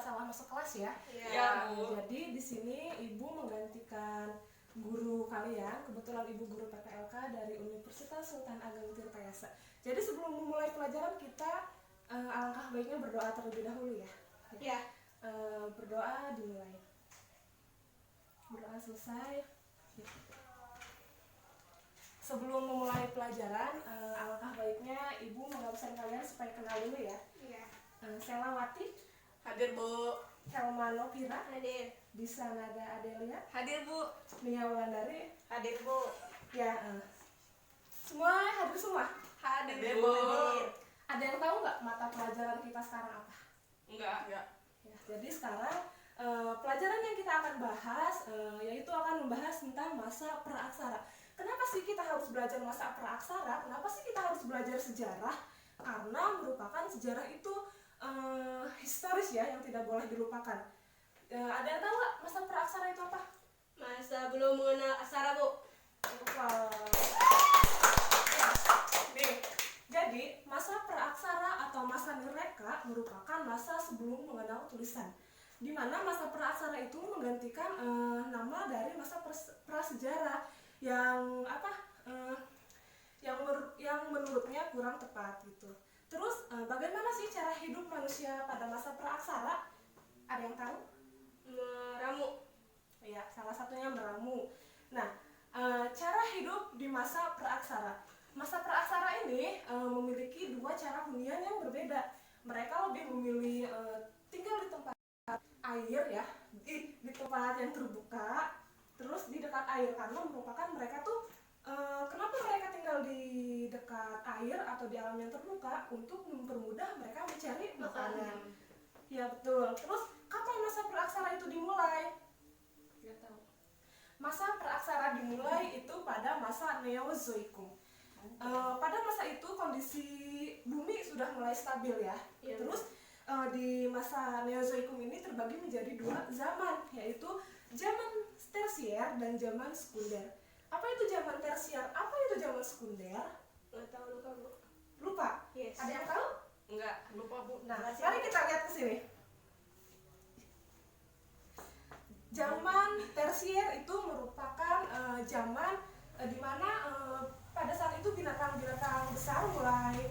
nggak salah masuk kelas ya. Iya, Bu. Jadi di sini Ibu menggantikan guru kalian. Kebetulan Ibu guru PPLK dari Universitas Sultan Ageng Tirtayasa. Jadi sebelum memulai pelajaran kita alangkah baiknya berdoa terlebih dahulu ya. Iya. Berdoa dimulai. Berdoa selesai. Sebelum memulai pelajaran, alangkah baiknya Ibu mengabsen kalian supaya kenal dulu ya. Iya. Selawati, Hadir, Bu. Helmano Pira, Hadir. Disanada Adelia, Hadir, Bu. Nia Wulandari. Hadir, Bu. Ya, semua hadir semua. Hadir, Bu. Ada yang tahu nggak mata pelajaran kita sekarang apa? Enggak. Ya, jadi sekarang pelajaran yang kita akan bahas yaitu akan membahas tentang masa praaksara. Kenapa sih kita harus belajar masa praaksara? Kenapa sih kita harus belajar sejarah? Karena merupakan sejarah itu historis ya, yang tidak boleh dilupakan. Ada yang tahu nggak masa praaksara itu apa? Masa belum mengenal aksara, Bu. Nih, jadi masa praaksara atau masa nireka merupakan masa sebelum mengenal tulisan, di mana masa praaksara itu menggantikan nama dari masa prasejarah yang yang menurutnya kurang tepat gitu. Terus bagaimana sih cara hidup manusia pada masa praaksara? Ada yang tahu? Meramu. Ya, salah satunya meramu. Nah, cara hidup di masa praaksara. Masa praaksara ini memiliki dua cara hunian yang berbeda. Mereka lebih memilih tinggal di tempat air ya, di tempat yang terbuka, terus di dekat air karena merupakan mereka tuh kenapa mereka tinggal di dekat air atau di alam yang terbuka? Untuk mempermudah mereka mencari makanan. Ya betul. Terus kapan masa praaksara itu dimulai? Nggak tahu. Masa praaksara dimulai itu pada masa Neozoikum. Pada masa itu kondisi bumi sudah mulai stabil ya. Terus di masa Neozoikum ini terbagi menjadi dua zaman, yaitu zaman tersier dan zaman sekunder. Apa itu zaman tersier? Apa itu zaman sekunder? Nggak tahu, lupa, Bu. Lupa? Yes. Ada yang tahu? Enggak, lupa, Bu. Nah, mari kita lihat ke sini. Zaman tersier itu merupakan zaman di mana pada saat itu binatang-binatang besar mulai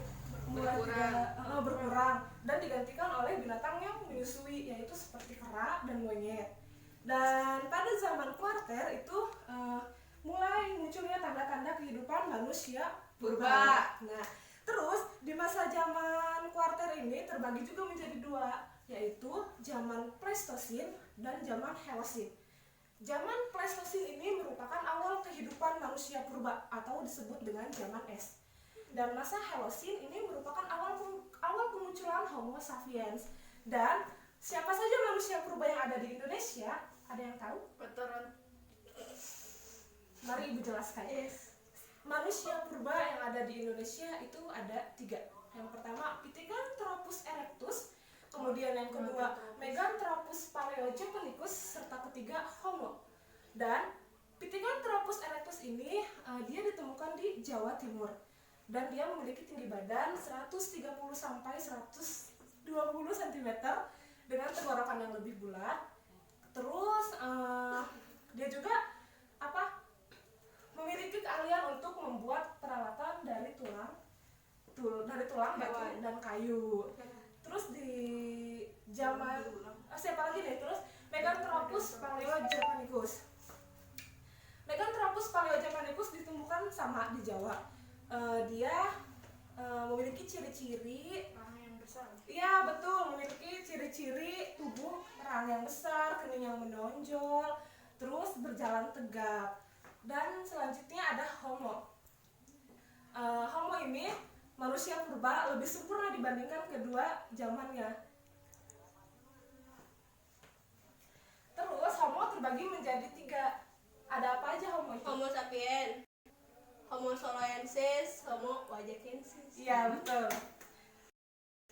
berkurang dan digantikan oleh binatang yang menyusui, yaitu seperti kera dan monyet. Dan pada zaman kuarter itu mulai munculnya tanda-tanda kehidupan manusia purba. Nah, terus di masa zaman kuarter ini terbagi juga menjadi dua, yaitu zaman Pleistosin dan zaman Holosin. Zaman Pleistosin ini merupakan awal kehidupan manusia purba atau disebut dengan zaman es. Dan masa Holosin ini merupakan awal kemunculan Homo sapiens. Dan siapa saja manusia purba yang ada di Indonesia? Ada yang tahu? Veteran. Mari Ibu jelaskan. Yes. Manusia purba yang ada di Indonesia itu ada 3. Yang pertama Pithecanthropus erectus, kemudian yang kedua Meganthropus paleojaponicus, serta ketiga Homo. Dan Pithecanthropus erectus ini dia ditemukan di Jawa Timur dan dia memiliki tinggi badan 130 sampai 120 cm dengan tenggorokan yang lebih bulat. Terus dia juga memiliki keahlian untuk membuat peralatan dari tulang, batu dan kayu. Terus di zaman siapa lagi nih? Terus Meganthropus paleojaponicus. Meganthropus paleojaponicus ditemukan sama di Jawa. Dia memiliki ciri-ciri Rahang yang besar. Iya betul, memiliki ciri-ciri tubuh rahang yang besar, kening yang menonjol, terus berjalan tegap. Dan selanjutnya ada Homo. Homo ini manusia purba lebih sempurna dibandingkan kedua zamannya. Terus Homo terbagi menjadi 3. Ada apa aja Homo itu? Homo sapiens, Homo soloensis, Homo wajakensis. Iya betul.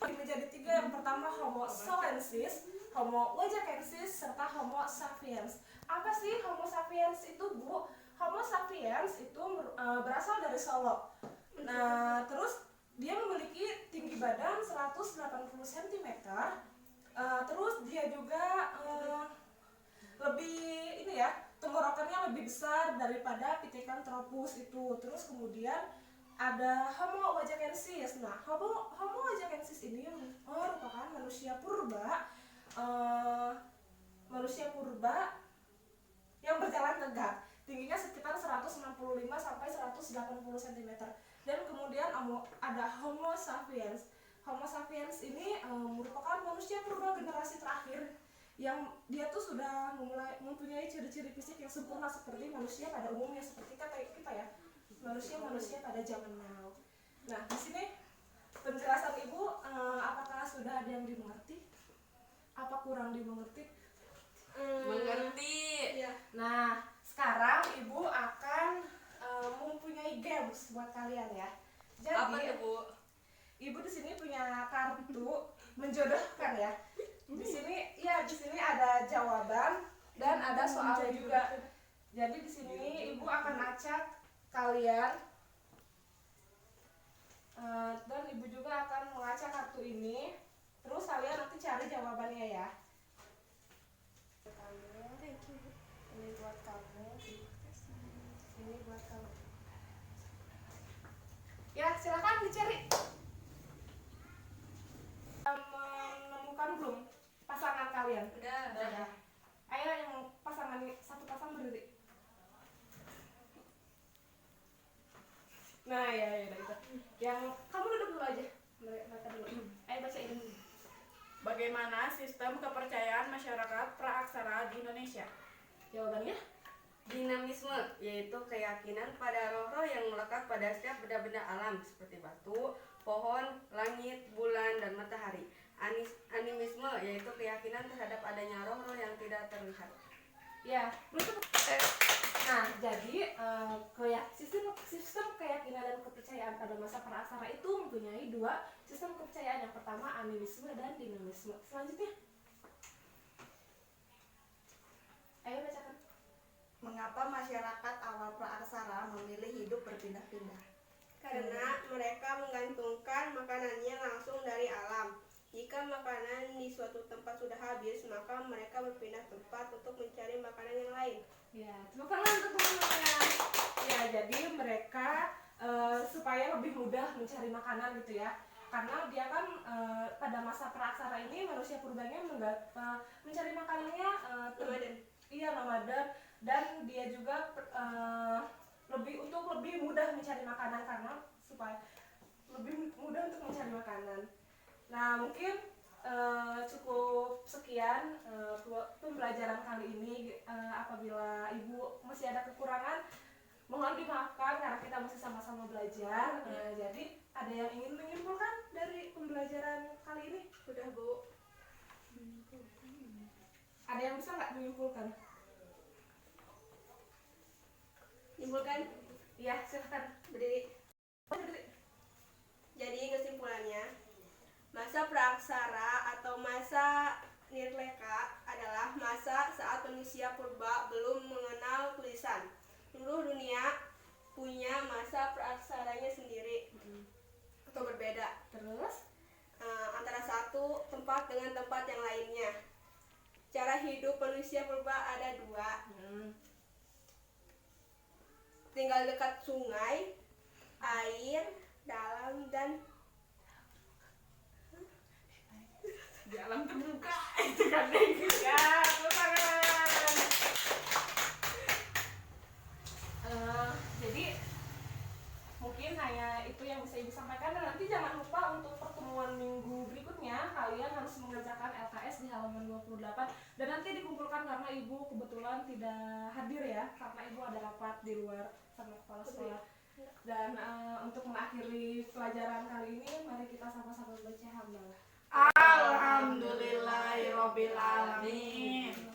Menjadi 3. Yang pertama Homo soloensis, Homo wajakensis, serta Homo sapiens. Apa sih Homo sapiens itu, Bu? Homo sapiens itu berasal dari Solo. Nah, terus dia memiliki tinggi badan 180 cm. Terus dia juga lebih ini ya, tenggorokannya lebih besar daripada Pithecanthropus itu. Terus kemudian ada Homo wajakensis. Nah, Homo wajakensis ini merupakan manusia purba, yang berjalan tegak, tingginya sekitar 165 sampai 180 cm. Dan kemudian ada Homo sapiens. Homo sapiens ini merupakan manusia purba generasi terakhir yang dia tuh sudah mempunyai ciri-ciri fisik yang sempurna seperti manusia pada umumnya, seperti kita ya, manusia pada zaman now. Nah, di sini penjelasan Ibu apakah sudah ada yang dimengerti? Apa kurang dimengerti? Mengerti. Iya. Nah, sekarang Ibu akan mempunyai games buat kalian ya. Jadi, Apa tuh, Bu? Ibu di sini punya kartu menjodohkan ya. Di sini ada jawaban dan ada soalnya juga. Jadi di sini Ibu akan acak kalian, dan Ibu juga akan mengacak kartu ini. Terus kalian nanti cari jawabannya ya. Ini buat kamu. Ini buat kamu. Ya, silakan dicari. Menemukan belum pasangan kalian? Udah. Ayo yang pasangan satu pasang berdiri. Nah, ya itu. Yang kamu duduk dulu aja. Mereka dulu. Ayo bacain. Bagaimana sistem kepercayaan masyarakat praaksara di Indonesia? Jawabannya? Dinamisme, yaitu keyakinan pada roh-roh yang melekat pada setiap benda-benda alam seperti batu, pohon, langit, bulan, dan matahari. Animisme, yaitu keyakinan terhadap adanya roh-roh yang tidak terlihat. Ya, betul. Nah, jadi sistem keyakinan dan kepercayaan pada masa praaksara itu mempunyai dua sistem kepercayaan. Yang pertama animisme dan dinamisme. Selanjutnya, ayo bacakan. Mengapa masyarakat awal praaksara memilih hidup berpindah-pindah? Karena mereka menggantungkan makanannya langsung dari alam. Jika makanan di suatu tempat sudah habis, maka mereka berpindah tempat untuk mencari makanan yang lain. Ya, tepuk tangan untuk teman-temannya. Ya, jadi mereka supaya lebih mudah mencari makanan gitu ya. Karena dia kan pada masa praaksara ini manusia purbanya mencari makanannya Nomaden. Iya, nomaden, dan dia juga lebih mudah mencari makanan karena supaya lebih mudah untuk mencari makanan. Nah, mungkin cukup sekian pembelajaran kali ini. Apabila Ibu masih ada kekurangan, mohon dimaafkan karena kita masih sama-sama belajar. Jadi ada yang ingin menyimpulkan dari pembelajaran kali ini? Udah, Bu. Ada yang bisa nggak menyimpulkan? Simpulkan, Iya, silakan. berdiri. Jadi kesimpulannya, masa praaksara atau masa nirleka adalah masa saat manusia purba belum mengenal tulisan. Seluruh dunia punya masa praaksaranya sendiri atau berbeda. Terus? Antara satu tempat dengan tempat yang lainnya. Cara hidup manusia purba ada dua. Tinggal dekat sungai, air, dalam, dan Di alam terbuka itu kan ya, tangan. Jadi mungkin hanya itu yang bisa Ibu sampaikan, dan nanti jangan lupa untuk pertemuan minggu berikutnya kalian harus mengerjakan LKS di halaman 28, dan nanti dikumpulkan karena Ibu kebetulan tidak hadir ya, karena Ibu ada rapat di luar sama kepala sekolah. Dan untuk mengakhiri pelajaran kali ini, mari kita sama-sama baca hamdalah. Alhamdulillahirobbilalamin.